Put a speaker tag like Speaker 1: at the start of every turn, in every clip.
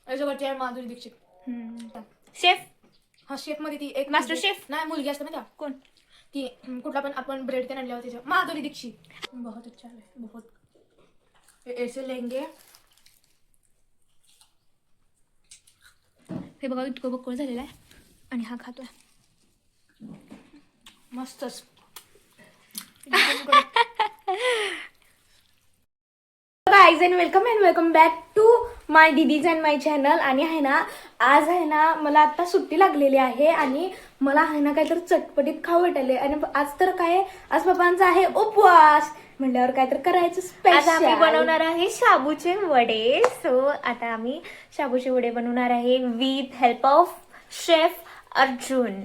Speaker 1: याच्यावरची आहे माधुरी दीक्षित.
Speaker 2: शेफ.
Speaker 1: हा शेफ मध्ये ती एक
Speaker 2: मास्टर शेफ
Speaker 1: नाही मुलगी असते ना त्या
Speaker 2: कोण?
Speaker 1: ती कुठला पण आपण ब्रेड ते आणल्यावर त्याच्या माधुरी दीक्षित. बहुत अच्छा है बहुत. ऐसे लेंगे.
Speaker 2: हे बघा इतकं बक्कळ झालेलं आहे आणि हा खातोय
Speaker 1: मस्तच.
Speaker 2: Guys and welcome back to my दीदीज अँड माय चॅनल. आणि आहे ना आज आहे ना मला आता सुट्टी लागलेली आहे आणि मला आहे ना काहीतरी चटपटीत खाऊ वाटले आणि आज तर काय आज बाबांचा आहे उपवास म्हटल्यावर काहीतरी करायचं स्पेशल. आम्ही बनवणार आहे शाबूचे वडे. सो आता आम्ही शाबूचे वडे बनवणार आहे with help of chef Arjun.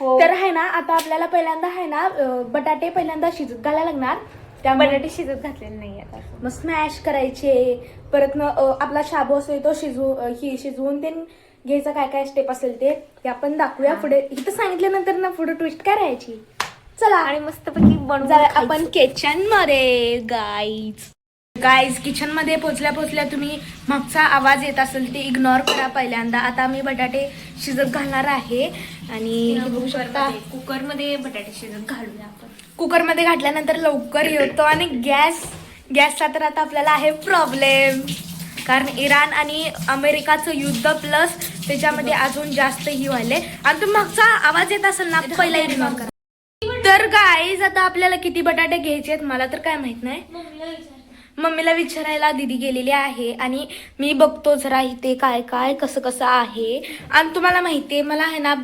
Speaker 2: तर आहे ना आता आपल्याला पहिल्यांदा आहे ना बटाटे पहिल्यांदा शिजत घालायला लागणार. त्या बटाटे शिजत घातलेले नाही आता मग स्मॅश करायचे. परत आपला शाबू असतो तो शिजवून ते घ्यायचा. काय काय स्टेप असेल ते आपण दाखवूया पुढे. इथं सांगितल्यानंतर ना पुढे ट्विस्ट करायची. चला आणि मस्तपैकी बनवूया आपण किचन मध्ये. गाईज किचन मध्ये पोचल्या तुम्ही मागचा आवाज येत असेल ते इग्नोर करा पहिल्यांदा. आता मी बटाटे शिजत घालणार आहे आणि बघू शकता कुकरमध्ये बटाटे शिजत घालूया आपण. कुकरमध्ये घातल्यानंतर लवकर येतो आणि गॅसचा तर आता आपल्याला आहे प्रॉब्लेम. कारण इराण आणि अमेरिकाचं युद्ध प्लस त्याच्यामध्ये अजून जास्त ही व्हायले. आणि तुम्ही मागचा आवाज येत असेल ना पहिला इग्नोर करा. तर गाईज आता आपल्याला किती बटाटे घ्यायचे आहेत मला तर काय माहित नाही. मम्मीला विचारायला दीदी गेलेली आहे आणि मी बघतो जरा इथे काय काय कसं आहे. आणि तुम्हाला माहितीये मला आहे ना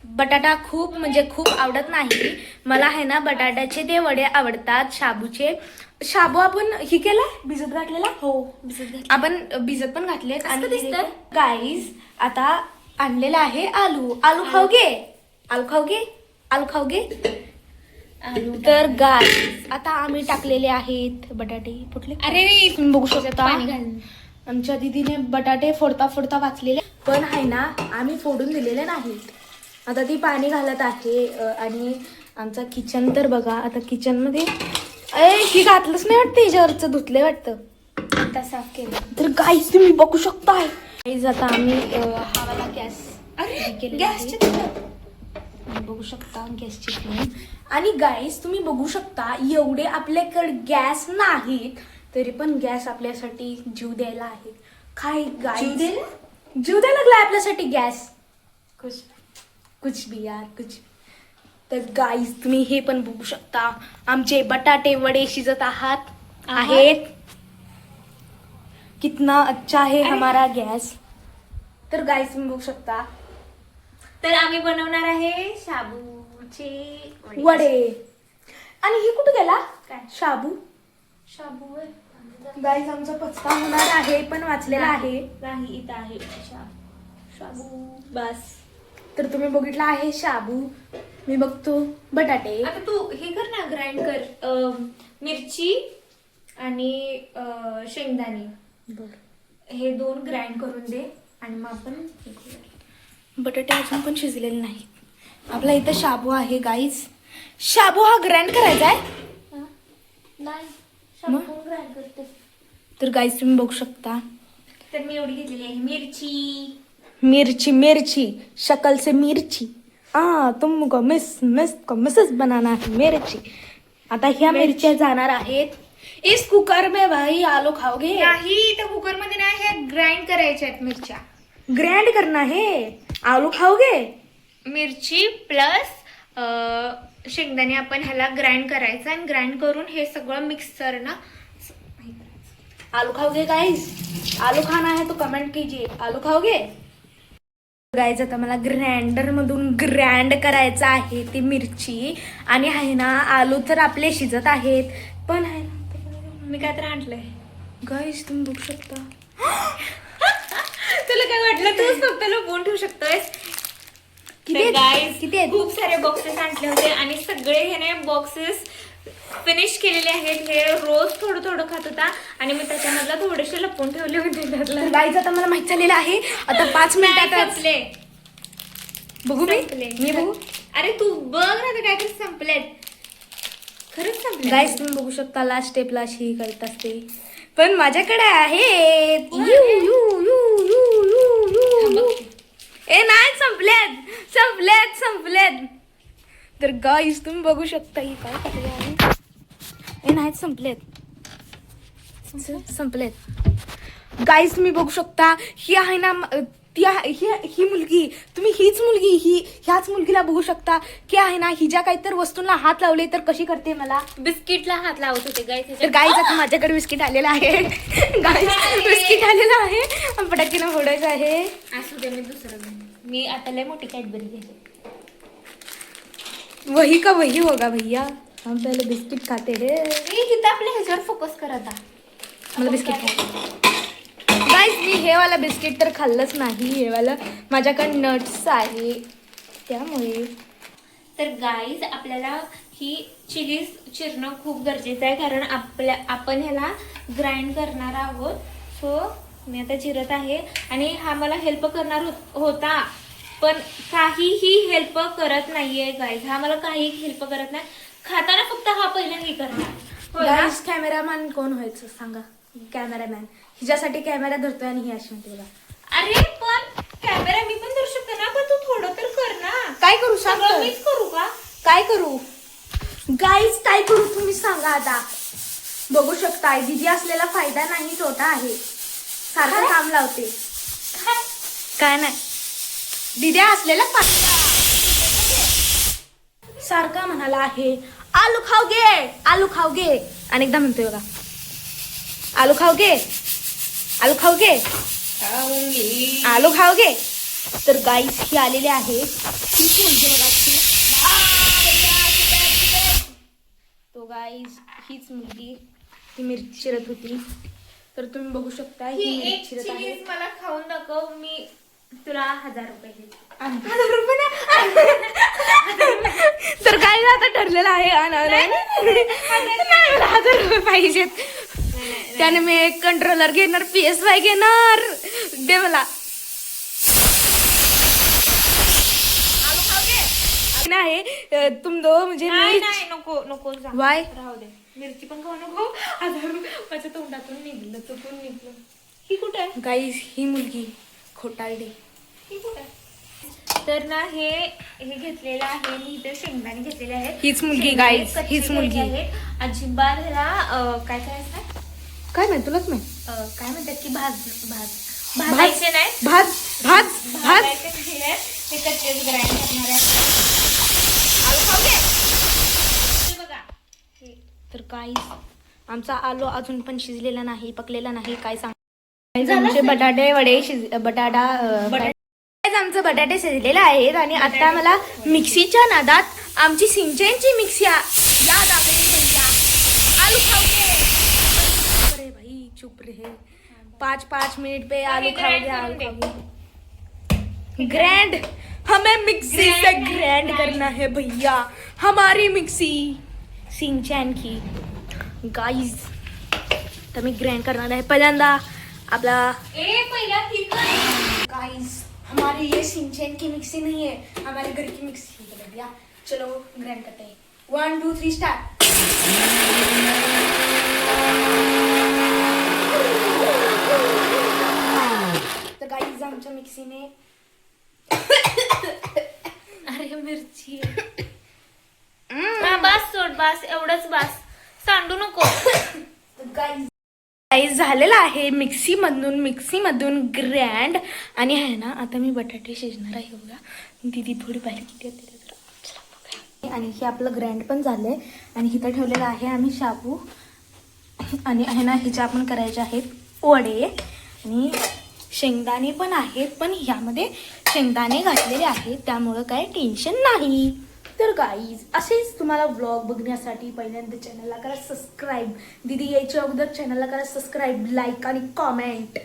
Speaker 2: बटाटा खूप म्हणजे खूप आवडत नाही. मला आहे ना बटाट्याचे ते वडे आवडतात. शाबू आपण ही केला भिजत घातलेला. हो भिजत आपण भिजत पण घातले. आणि गाईज आता आणलेला आहे आलू खाऊगे. तर गाईज आता आम्ही टाकलेले आहेत बटाटे फुटले. अरे तुम्ही बघू शकता आमच्या दीदीने बटाटे फोडता वाचलेले पण आहे ना आम्ही फोडून दिलेले नाहीत. आता ती पाणी घालत आहे आणि आमचा किचन तर बघा. आता किचन मध्ये ही घातलंच नाही वाटतं. याच्यावरचं धुतले वाटतं. आता साफ केलं. तर गाईज तुम्ही बघू शकता. गाईज आता आम्ही हवाला गॅस बघू शकता गॅसची फ्लेम. आणि गाईज तुम्ही बघू शकता एवढे आपल्याकडे गॅस नाहीत तरी पण गॅस आपल्यासाठी जीव द्यायला आहे. काय गाईज जीव द्यायला लागला आपल्यासाठी गॅस. कुछ भी यार कुछ. तर गाईज तुम्ही हे पण बघू शकता आमचे बटाटे वडे शिजत आहेत. कितना अच्छा है हमारा गॅस. तर गाईज तुम्ही बघू शकता. तर आम्ही बनवणार आहे शाबूचे वडे. आणि हे कुठे गेला काय शाबू गाईज आमचा पचका होणार आहे पण वाचलेला आहे नाही. इथं आहे शाबू बस. तर तुम्ही बघितला आहे शाबू. मी बघतो बटाटे. आता तू हे कर ना ग्राइंड कर मिरची आणि शेंगदाणे. हे दोन ग्राइंड करून दे आणि मग आपण बटाटे अजून पण शिजलेले नाही. आपला इथं शाबू आहे गाईज. शाबू हा ग्राइंड करायचा आहे नाही ग्राइंड करते. तर गाईज तुम्ही बघू शकता. तर मी एवढी घेतलेली आहे मिरची शक्ल से मिर्ची. तुमको मिसेस बनाना है मिर्ची. आता ह्या मिरच्या जाणार आहेत इस कुकर में. भाई आलू खाओगे नाही. त्या कुकर मध्ये नाही हे ग्राइंड करायच्या आहेत मिरच्या. ग्राइंड करना है. आलू खाओगे. मिरची प्लस शेंगदाणे आपण ह्याला ग्राइंड करायचं आणि ग्राइंड करून हे सगळं मिक्सर ना. आलू खाओगे गाइस. आलू खाना है तो कमेंट कीजिए. आलू खाओगे गाइस. आता मला ग्राइंडर मधून ग्राइंड करायचं आहे ती मिरची. आणि आहे ना आलू तर आपले शिजत आहेत पण आहे ना मी काय तर आणलंय गाइस तुम्ही बघू शकता. तुला काय वाटलं तूच फक्त लपवून ठेवू शकतोयस. किती खूप सारे बॉक्सेस आणले होते आणि सगळे ह्याने बॉक्सेस फिनिश केलेले आहेत. हे रोज थोडं खात होता आणि मी त्याच्यामधला थोडेसे लपवून ठेवले होते त्यातलं. गाईज आता मला माहित झालेलं आहे. आता 5 मिनिटात संपले. बघू मी बघू. अरे तू बघ ना तर काहीतरी संपलेत. खरंच संपले. गाईज तुम्ही बघू शकता लास्ट स्टेपला अशी करत असते. पण माझ्याकडे आहेत. यू यू यू यू यू यू. ए नाही, संपलेत. तर गाईस तुम्ही बघू शकता ही काय टाकले आहे. ए नाही, संपलेत गाईस. तुम्ही बघू शकता ही आहे ना ही मुलगी, तुम्ही ह्याच मुलगीला बघू शकता की आहे ना हिच्या काहीतरी वस्तूंना हात लावले तर कशी करते. मला
Speaker 3: बिस्किटला हात लावत होते
Speaker 2: तर गाईज आता माझ्याकडे बिस्किट आलेलं आहे. बिस्किट आलेलं आहे. फटाकीला फोडायचं आहे.
Speaker 3: असू दे, मी दुसरं घेईन. मी आता लय मोठी कॅडबरी घेते.
Speaker 2: वही का वही होगा भैया, हम पहले बिस्किट खाते रे.
Speaker 3: तिथं आपल्या ह्याच्यावर फोकस कर आता.
Speaker 2: मला बिस्किट खायचं. गाईज मी हे वाला बिस्किट तर खाल्लंच नाही. हे वाला माझ्याकडे नट्स आहे त्यामुळे.
Speaker 3: तर गाईज आपल्याला ही चिलीज चिरणं खूप गरजेचं आहे, कारण आपण ह्याला ग्राइंड करणार आहोत. सो मी आता चिरत आहे आणि हा मला हेल्प करणार होता, पण काहीही हेल्प करत नाहीये गाईज. हा मला काही हेल्प करत नाही. खाताना फक्त हा पहिला हे करणार. हो ना?
Speaker 2: गाईज कॅमेरामॅन कोण व्हायचं सांगा. कॅमेरामॅन हिच्यासाठी कॅमेरा धरतोय आणि ही अशी म्हणते बघा.
Speaker 3: अरे पण कॅमेरा मी पण धरू शकते ना, पण तू थोडं तर कर ना.
Speaker 2: काय करू सांग.
Speaker 3: सगळं मीच करू का?
Speaker 2: काय करू गाईज, काय करू तुम्ही सांगा. आता बघू शकता दीदी असलेला फायदा नाही तोटा आहे. सारखं काम लावते. काय नाही, दीदी असलेला फायदा. सारखा म्हणाला आहे आलू खाओगे. अनेकदा म्हणतोय बघा, आलू खाओगे. तर गाईज ही आलेली आहे. हीच मुलगी बघा ती. तो गाईज हीच मुलगी ती मिरची चिरत होती. तर तुम्ही बघू शकता ही
Speaker 3: ही
Speaker 2: मिरची
Speaker 3: एक
Speaker 2: चिरत आहे.
Speaker 3: चिलीज मला खाऊन दाखव, मी तुला 1000 रुपये देते.
Speaker 2: तर काय आता ठरलेलं आहे. मला 1000 रुपये पाहिजेत. त्याने मी एक कंट्रोलर घेणार, PS5 घेणार. दे मला. नाही तुम दो मुझे
Speaker 3: नाही
Speaker 2: मिर्च.
Speaker 3: नको जा.
Speaker 2: Why?
Speaker 3: राहू दे, मिरची पण खाऊ नको. 1000 रुपये माझ्या तोंडातून निघलं, चुकून निघलं. ही कुठे आहे?
Speaker 2: गाईज ही मुलगी खोटारडी.
Speaker 3: ही कुठे आहे? तर ना हे घेतलेलं आहे मी, इथे शेंगदाणे घेतलेले आहेत.
Speaker 2: हीच मुलगी
Speaker 3: शेंगदाणे
Speaker 2: गाईज,
Speaker 3: कच्चे
Speaker 2: हीच मुलगी.
Speaker 3: घ्यायचे आहेत. अजिबात ह्याला काय करायचं,
Speaker 2: काय माहिती तुलाच नाही.
Speaker 3: काय म्हणतात की भाजायचे नाही.
Speaker 2: भाज
Speaker 3: ते कच्चेच ग्राइंड करणार आहे. बघा हे.
Speaker 2: तर गाईज आमचा आलू अजून पण शिजलेला नाही, पकलेला नाही. काय सांग आमचे बटाटे वडे आमचे बटाटे शिजलेले आहेत. आणि आता मला मिक्सीच्या नादात आमची सिंचनची मिक्सी याद आ गई भैया. आलू खाओगे. अरे भाई चुप रहे. 5 मिनट पे आलू खाओगे. ग्रैंड हमें मिक्सी से ग्रैंड करना है भैया. हमारी मिक्सी सिंचन की. गाईज तर मी ग्रैंड करणार आहे पहिल्यांदा आपला.
Speaker 3: पहिला ठीक आहे.
Speaker 2: गाइस हमारी ये सिंचन की मिक्सी नहीं है, हमारे घर की मिक्सी है भैया. चलो ग्राइंड करते हैं. 1 2 3 स्टार्ट. तर गाइस आमच्या मिक्सीने
Speaker 3: अरे मिरची. बस सोड, बस एवढंच, बस सांडू नको.
Speaker 2: गाईज झालेला आहे मिक्सी मधून ग्रँड. आणि आहे ना आता मी बटाटे शिजणार आहे. बघा दीदी थोडी बाहेर किती होते जरा. आणि हे आपलं ग्रँड पण झालंय. आणि इथं ठेवलेलं आहे आम्ही शाबू. आणि आहे ना हिच्या आपण करायचे आहेत वडे. आणि शेंगदाणे पण आहेत, पण ह्यामध्ये शेंगदाणे घातलेले आहेत त्यामुळं काय टेन्शन नाही. तर गाईज असेच तुम्हाला व्लॉग बघण्यासाठी पहिल्यांदा चॅनलला करा सबस्क्राईब. दीदी यायच्या अगोदर चॅनलला करा सबस्क्राईब, लाईक आणि कॉमेंट.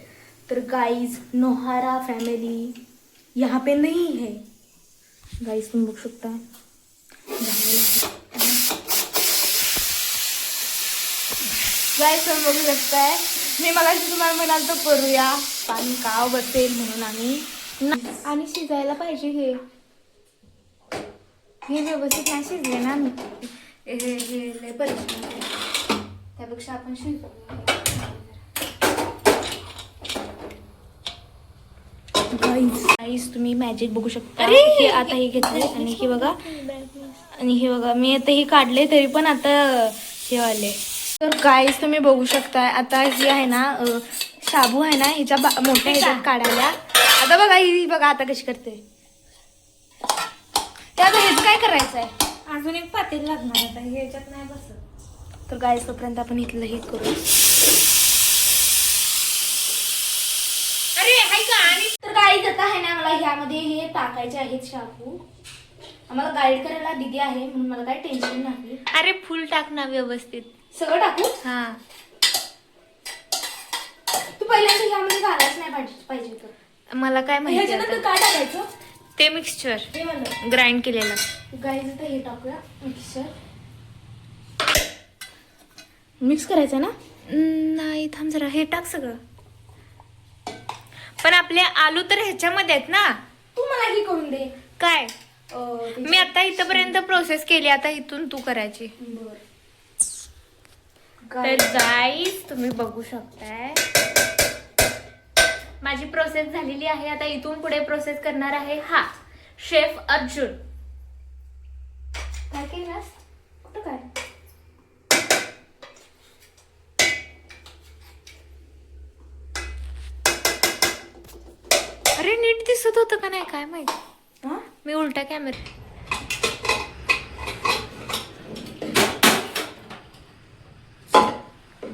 Speaker 2: तर गाईज नोहारा फॅमिली यहाँ पे नहीं है. गाईज तुम्ही बघू शकता गाईज तुम्ही बघू शकताय. मी मगाशी तुम्हाला म्हणाल तर करूया पाणी काव बसेल म्हणून आम्ही.
Speaker 3: आणि शिजायला पाहिजे हे व्यवस्थित नाही शिजले ना.
Speaker 2: हे लय परिश्रम त्यापेक्षा आपण शिजवूया. गाईस तुम्ही मॅजिक बघू शकता.
Speaker 3: अरे!
Speaker 2: हे आता हे घेतले आणि हे बघा आणि हे बघा मी आता हे काढले तरी पण आता हे आले. तर गाईस तुम्ही बघू शकताय आता ही आहे ना शाबू आहे ना ह्याच्या मोठ्या ह्याच्यात काढायला. आता बघा ही बघा आता कशी करते. ते आता हेच काय करायचं आहे.
Speaker 3: अजून एक पातेल लागणार आता हे याच्यात नाही बसत.
Speaker 2: तर गाईस तोपर्यंत आपण इथलं हे करू.
Speaker 3: अरे हाय का आणि
Speaker 2: तर गाईज आता आहे ना मला ह्यामध्ये हे टाकायचे आहेत शाबू. आम्हाला गाईड करायला दीदी आहे म्हणून मला काही टेन्शन नाही.
Speaker 3: अरे फुल टाक ना व्यवस्थित.
Speaker 2: सगळं टाकू.
Speaker 3: हा
Speaker 2: तू पहिल्यांदा ह्यामध्ये घालायच नाही पाहिजे तर
Speaker 3: मला काय माहिती
Speaker 2: ह्याच्यानंतर
Speaker 3: आता.
Speaker 2: काय टाकायचं
Speaker 3: ते मिक्सचर
Speaker 2: हे म्हणलं.
Speaker 3: ग्राइंड केलेलं.
Speaker 2: गाईज आता हे टाकूया मिक्सर. मिक्स करायचं ना.
Speaker 3: नाही थांब जरा हे टाक सगळं. पण आपले आलू तर ह्याच्यामध्ये आहेत ना.
Speaker 2: तू मला हे करून दे.
Speaker 3: काय मी आता इथपर्यंत प्रोसेस केली आता इथून तू करायची. तर गाईस तुम्ही बघू शकताय माझी प्रोसेस झालेली आहे. आता इथून पुढे प्रोसेस करणार आहे हा शेफ अर्जुन.
Speaker 2: काय केलं कुठं काय
Speaker 3: अरे नीट दिसत होतं का नाही काय माहिती.
Speaker 2: हा
Speaker 3: मी उलटा कॅमेरा.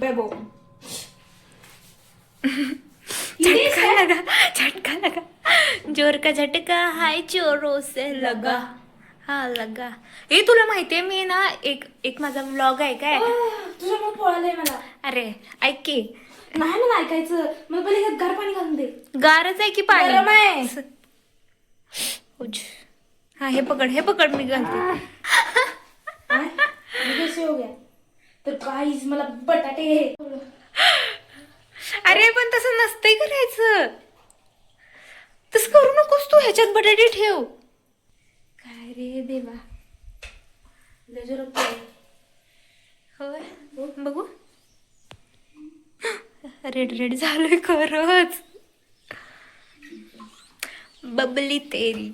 Speaker 2: बेबो
Speaker 3: झटका लगा झटका लगा जोर का झटका हाय चोरों से लगा. हा लगा. हे तुला माहितीये मी ना एक माझा व्लॉग आहे काय.
Speaker 2: तुझं मग पोळालंय मला.
Speaker 3: अरे ऐक की
Speaker 2: नाही मला ऐकायचं. मला पहिले ह्यात गार पाणी घालून दे.
Speaker 3: गारच आहे की पाणी.
Speaker 2: गरम आहे.
Speaker 3: उज. हा हे पकड मी घालते.
Speaker 2: कैसे हो गया. तर गाईज मला बटाटे
Speaker 3: अरे पण तसं नसतंय करायचं. तसं करू नकोस तू. ह्याच्यात बटाटे ठेव. काय रे देवा. होय बघू. रेड रेड झालोय खरंच. बबली तेरी.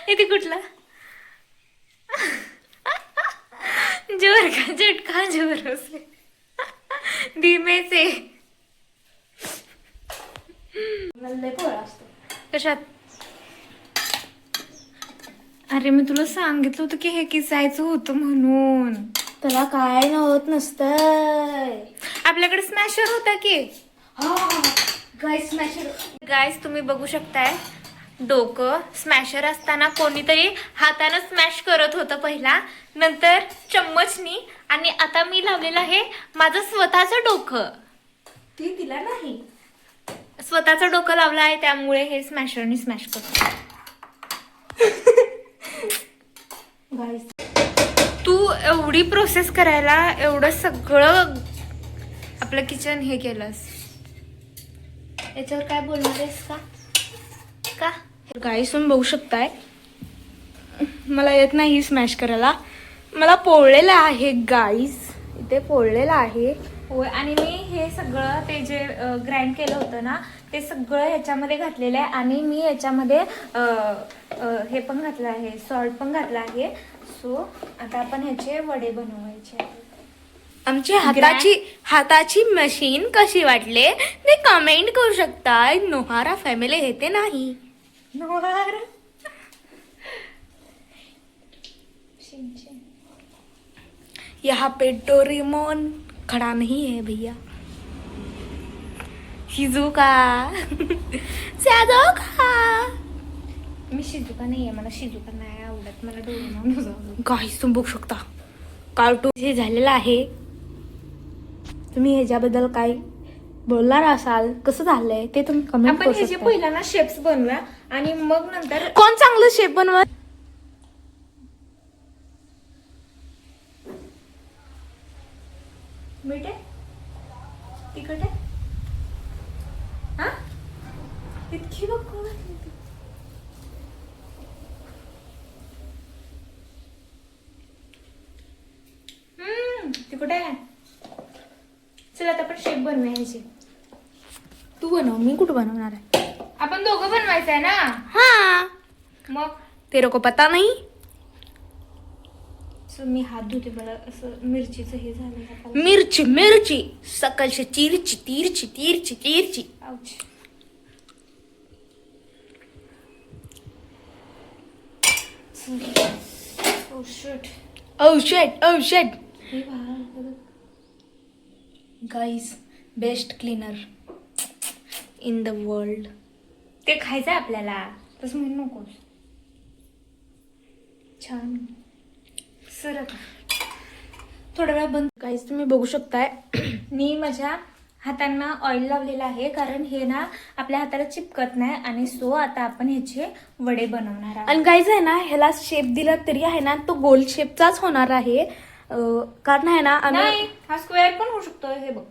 Speaker 3: इथे कुठला जोर का झटका जोर से धीमे से.
Speaker 2: पोळा असतो
Speaker 3: कशात. अरे मी तुला सांगितलं होतं की हे किसायचं होतं म्हणून.
Speaker 2: त्याला काय होत नसतंय.
Speaker 3: आपल्याकडे स्मॅशर होता की.
Speaker 2: गाईस स्मॅशर.
Speaker 3: गाईस तुम्ही बघू शकताय डोकं स्मॅशर असताना कोणीतरी हातानं स्मॅश करत होतं पहिला, नंतर चम्मचनी, आणि आता मी लावलेलं आहे माझं स्वतःचं डोकं.
Speaker 2: ती तिला नाही.
Speaker 3: स्वतःचं डोकं लावलं आहे त्यामुळे हे स्मॅशरनी स्मॅश करतो.
Speaker 2: गाईस
Speaker 3: तू एवढी प्रोसेस करायला एवढं सगळं आपलं किचन हे केलंस. याच्यावर काय बोलणार आहेस का.
Speaker 2: गाईस तुम्ही बघू शकताय मला येत नाही स्मॅश करायला. मला पोळलेलं आहे गाईस. इथे पोळलेलं आहे.
Speaker 3: होय. आणि मी हे सगळं ते जे ग्राइंड केलं होतं ना ते सगळं ह्याच्यामध्ये घातलेलं आहे. आणि मी याच्यामध्ये हे पण घातलं आहे, सॉल्ट पण घातलं आहे. सो आता आपण ह्याचे वडे बनवायचे.
Speaker 2: आमची हाताची मशीन कशी वाटले ते कमेंट करू शकताय. नोहारा फॅमिली येते नाही. यहाँ पे डोरेमोन खड़ा नहीं है भैया. शिजुका
Speaker 3: मी शिजुका नाही आहे. मला शिजुका नाही आवडत. मला डोरेमॉन.
Speaker 2: गाईस तुम्ही बघू शकता कार्टून हे झालेलं आहे. तुम्ही ह्याच्याबद्दल काय बोलणार असाल, कसं झालंय ते तुम्ही कमेंट
Speaker 3: आपण
Speaker 2: करू
Speaker 3: ह्याचे
Speaker 2: शकता.
Speaker 3: पहिला ना शेप्स बनवूया आणि मग नंतर
Speaker 2: कोण चांगलं शेप बनवा.
Speaker 3: मीठ आहे, तिखट आहे. हा इतकी बघ. तिखट आहे. चला आता आपण शेप बनवूया ह्याचे.
Speaker 2: तू बनव, मी कुठं बनवणार आहे?
Speaker 3: आपण दोघं बनवायचं आहे ना.
Speaker 2: हा,
Speaker 3: मग
Speaker 2: तेरे को पता नाही.
Speaker 3: मी हात धुते मला असं मिरचीचं हे झालं.
Speaker 2: मिरची मिरची सकलशी तिरची तिरची तिरची तिरची.
Speaker 3: Ouch. Oh shit.
Speaker 2: औषध औषध.
Speaker 3: हे बाळा,
Speaker 2: guys best cleaner in the world.
Speaker 3: ते खायचं आहे आपल्याला, तसं म्हणू नकोस.
Speaker 2: छान.
Speaker 3: सरक थोडा वेळ बंद.
Speaker 2: गाईज तुम्ही बघू शकताय
Speaker 3: मी माझ्या हातांना ऑइल लावलेलं आहे कारण हे ना आपल्या हाताला चिपकत नाही. आणि सो आता आपण ह्याचे वडे बनवणार आहोत.
Speaker 2: आणि गाईज आहे ना, ह्याला शेप दिला तरी आहे ना तो गोल शेपचाच होणार आहे. कारण आहे ना
Speaker 3: नाही,
Speaker 2: आम्ही
Speaker 3: हा स्क्वेअर पण होऊ शकतो. हे बघ,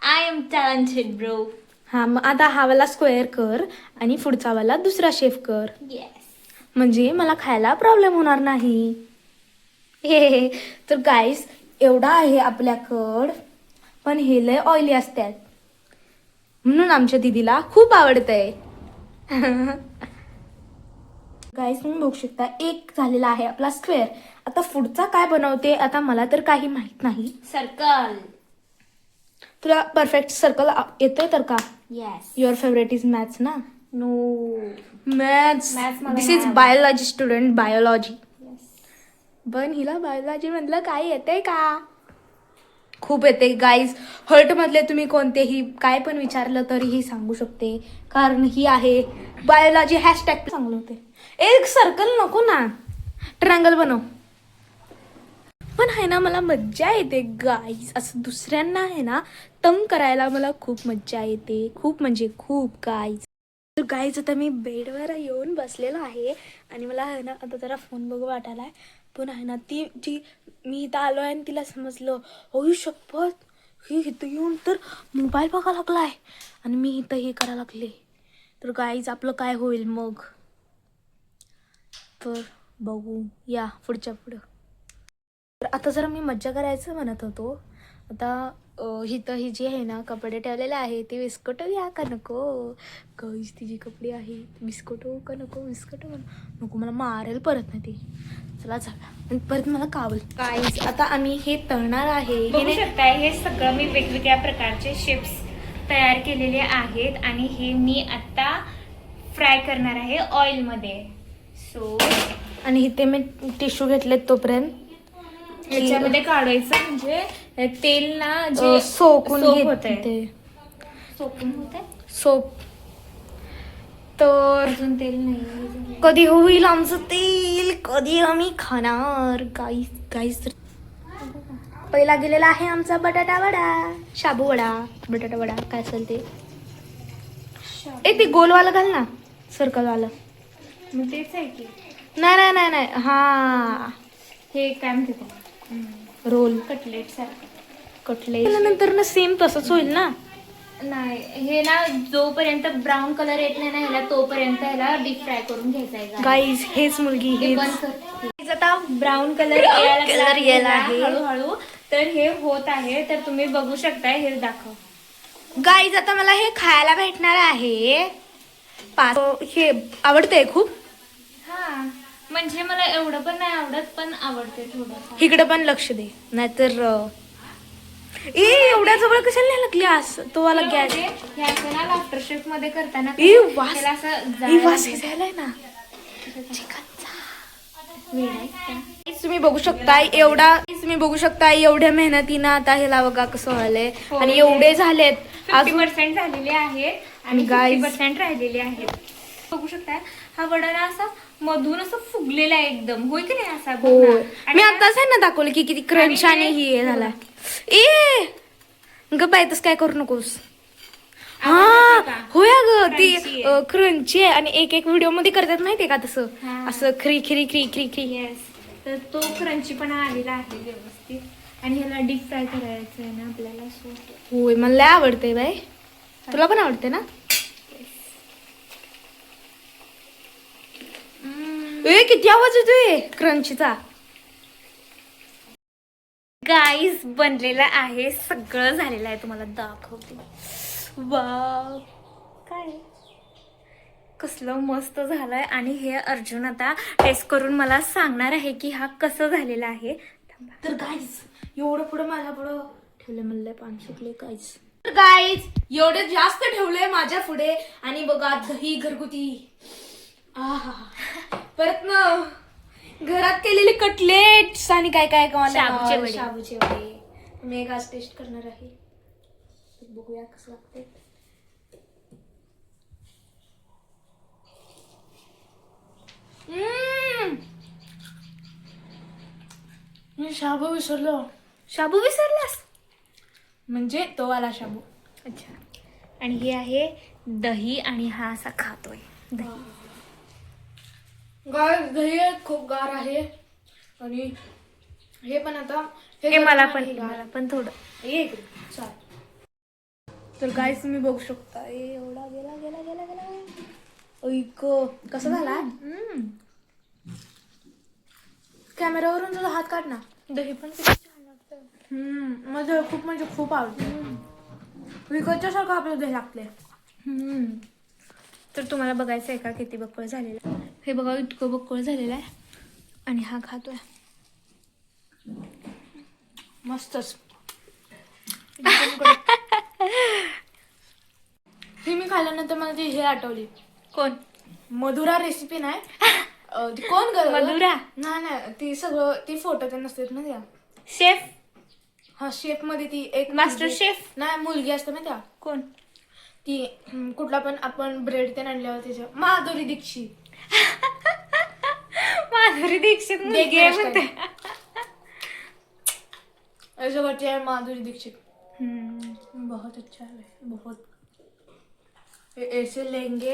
Speaker 3: आय एम टॅलेंटेड ब्रो.
Speaker 2: हा, मग आता हा वाला स्क्वेअर कर आणि पुढचा वाला दुसरा शेप कर,
Speaker 3: येस.
Speaker 2: म्हणजे मला खायला प्रॉब्लेम होणार नाही. हे तर गाईज एवढा आहे आपल्याकड, पण हे लय ऑइली असतात म्हणून आमच्या दीदीला खूप आवडतंय. गाईज तुम्ही बघू शकता एक झालेला आहे आपला स्क्वेअर. आता पुढचा काय बनवते आता मला तर काही माहित नाही.
Speaker 3: सर्कल.
Speaker 2: तुला परफेक्ट सर्कल येतोय तर का?
Speaker 3: Yes.
Speaker 2: Your favourite is maths ना?
Speaker 3: नो.
Speaker 2: मॅथ्स.
Speaker 3: Maths मला
Speaker 2: दिस
Speaker 3: नाही
Speaker 2: इज
Speaker 3: आवडत.
Speaker 2: Biology student, biology. पण हिला बायोलॉजी मधलं काय येते का? खूप येते गाईज. हर्ट मधले तुम्ही कोणतेही काय पण विचारलं तरीही सांगू शकते, कारण ही आहे बायोलॉजी. हॅशटॅग चांगलं होते. एक सर्कल नको ना, ट्रायंगल बनव. पण आहे ना मला मज्जा येते गाईज, असं दुसऱ्यांना आहे ना तंग करायला मला खूप मज्जा येते. खूप म्हणजे खूप गाईज. तर गाईज आता मी बेडवर येऊन बसलेलो आहे आणि मला आहे ना आता जरा फोन बघू वाटायलाय. पण आहे ना ती जी मी इथं आलो आहे आणि तिला समजलं होऊ शपथ ही इथं येऊन तर मोबाईल बघा लागलाय आणि मी इथं हे करायला लागले. तर गाईज आपलं काय होईल मग, तर बघू या पुढच्या पुढं. तर आता जरा मी मज्जा करायचं म्हणत होतो. आता इथं ही जी आहे ना कपडे ठेवलेले आहे ते विस्कटो या का नको? गाईज तिची कपडे आहे, विस्कटो का नको? विस्कटो नको, मला मारेल परत नाही ती. चला जाऊया आणि परत मला कावल. गाईज आता आम्ही हे तळणार आहे.
Speaker 3: बघू शकताय हे सगळं मी वेगवेगळ्या प्रकारचे शेप्स तयार केलेले आहेत आणि हे मी आता फ्राय करणार आहे ऑइल मध्ये. सो
Speaker 2: आणि इथे मी टिश्यू घेतलेत तोपर्यंत
Speaker 3: याच्यामध्ये काढायचं म्हणजे तेल ना जे
Speaker 2: सोकून
Speaker 3: होतंय.
Speaker 2: घेते.
Speaker 3: सोकून होतंय.
Speaker 2: सोप. तर
Speaker 3: अजून तेल नाही.
Speaker 2: कधी होईल आमचं तेल, कधी आम्ही खाणार? गाईस गाईस पहिला गेलेला आहे आमचा बटाटा वडा, शाबू वडा, बटाटा वडा काय असेल ते. ते गोलवाला घाल ना, सर्कलवालं.
Speaker 3: मग तेच आहे की
Speaker 2: नाही नाही नाही नाही, हा
Speaker 3: हे काय म्हणते
Speaker 2: रोल
Speaker 3: कटलेट सारखं.
Speaker 2: कटले नंतर ना सेम तसंच होईल ना.
Speaker 3: नाही, हे ना जोपर्यंत ब्राऊन कलर येत नाही ना ह्याला तोपर्यंत ह्याला डीप फ्राय करून घ्यायचा आहे.
Speaker 2: गाईज हेच मुलगी
Speaker 3: हे
Speaker 2: हेच.
Speaker 3: बंद कर. आता ब्राऊन कलर यायला
Speaker 2: आहे.
Speaker 3: हळूहळू. तर हे होत आहे, तर तुम्ही बघू शकताय. हे दाखव.
Speaker 2: गाईज आता मला हे खायला भेटणार आहे. हे आवडतंय खूप.
Speaker 3: हा, म्हणजे मला एवढं पण नाही आवडत, पण आवडते थोडं.
Speaker 2: इकडे पण लक्ष दे, नाहीतर एवढ्या जवळ कशाला नाही लागली असं तो वाला गॅस.
Speaker 3: हे असं ना आफ्टर शेफ मध्ये करताना
Speaker 2: वास
Speaker 3: त्याला असं
Speaker 2: वास झालाय ना चिकनचा. तुम्ही बघू शकता एवढ्या मेहनतीनं आता ह्याला बघा कसं व्हायलंय. आणि एवढे झालेत
Speaker 3: 50% झालेले आहेत आणि
Speaker 2: Guys.
Speaker 3: 50% राहिलेले आहेत. बघू शकताय हा वडा ना असा मधून असं फुगलेला आहे एकदम. होय की नाही असा
Speaker 2: हो.
Speaker 3: बघ ना.
Speaker 2: मी आताच आहे ना दाखवलं की किती क्रंच आणि हे झाला. ग बाय तस काय करू नकोस. हा होय ग ती
Speaker 3: Crunchy आहे.
Speaker 2: क्रंची आहे आणि एक व्हिडिओ मध्ये करतात माहितीये का तसं
Speaker 3: हा.
Speaker 2: असं खरी खरी खरी खरी खरी.
Speaker 3: येस, तर तो क्रंची पण आलेला आहे व्यवस्थित. आणि ह्याला डीप फ्राय करायचं आहे ना आपल्याला. सो
Speaker 2: होय मला लय आवडते बाय. तुला पण आवडते ना? किती आवाज येतोय क्रंचीचा.
Speaker 3: गाईज बनलेलं आहे, सगळं झालेलं आहे, तुम्हाला दाखवते. वाव, काय कसलं मस्त झालंय. आणि हे अर्जुन आता टेस्ट करून मला सांगणार आहे की हा कसं झालेला आहे.
Speaker 2: तर गाईज एवढं पुढं माझ्या पुढं ठेवले, म्हणलं पाणी सुटले गाईज. तर गाईज एवढे जास्त ठेवले माझ्या पुढे. आणि बघा दही घरगुती, आहा, परत ना घरात केलेले कटलेट्स आणि काय काय
Speaker 3: शाबूचे वडे.
Speaker 2: शाबूचे वडे मी एक आज टेस्ट करणार आहे. बघूया कसं लागते. मी शाबू विसरलो.
Speaker 3: शाबू विसरलास
Speaker 2: म्हणजे तो वाला शाबू.
Speaker 3: अच्छा. आणि हे आहे दही आणि हा असा खातोय दही.
Speaker 2: गाय दही खूप गार आहे. आणि हे पण आता
Speaker 3: हे मला पण थोडं
Speaker 2: एक चाल. तर गाईस तुम्ही बघू शकता एवढा गेला गेला गेला गेला. ऐक कसा झाला. कॅमेरावरून तुझा हात काढ ना.
Speaker 3: दही पण किती छान लागतं.
Speaker 2: माझं खूप म्हणजे खूप आवडतं. विकतच्या सारखं आपलं दही लागते.
Speaker 3: तर तुम्हाला बघायचं आहे का किती बक्कळ झालेलं आहे. हे बघा इतकं बक्कळ झालेलं आहे. आणि हा खातोय
Speaker 2: मस्तच. ही मी खाल्ल्यानंतर मला ती हे आठवली.
Speaker 3: कोण?
Speaker 2: मधुरा रेसिपी नाही. ती कोण करत
Speaker 3: मधुरा?
Speaker 2: नाही ती सगळं ती फोटो ते नसतात ना त्या.
Speaker 3: शेफ.
Speaker 2: हा शेफ मध्ये ती एक
Speaker 3: मास्टर शेफ
Speaker 2: नाही मुलगी असते ना त्या.
Speaker 3: कोण?
Speaker 2: ती कुठला पण आपण ब्रेड ते आणल्यावर त्याच्या माधुरी दीक्षित.
Speaker 3: माधुरी दीक्षित मुलगी आहे म्हणते.
Speaker 2: ऐसा करती है माधुरी दीक्षित. बहुत अच्छा है बहुत. ऐसे लेंगे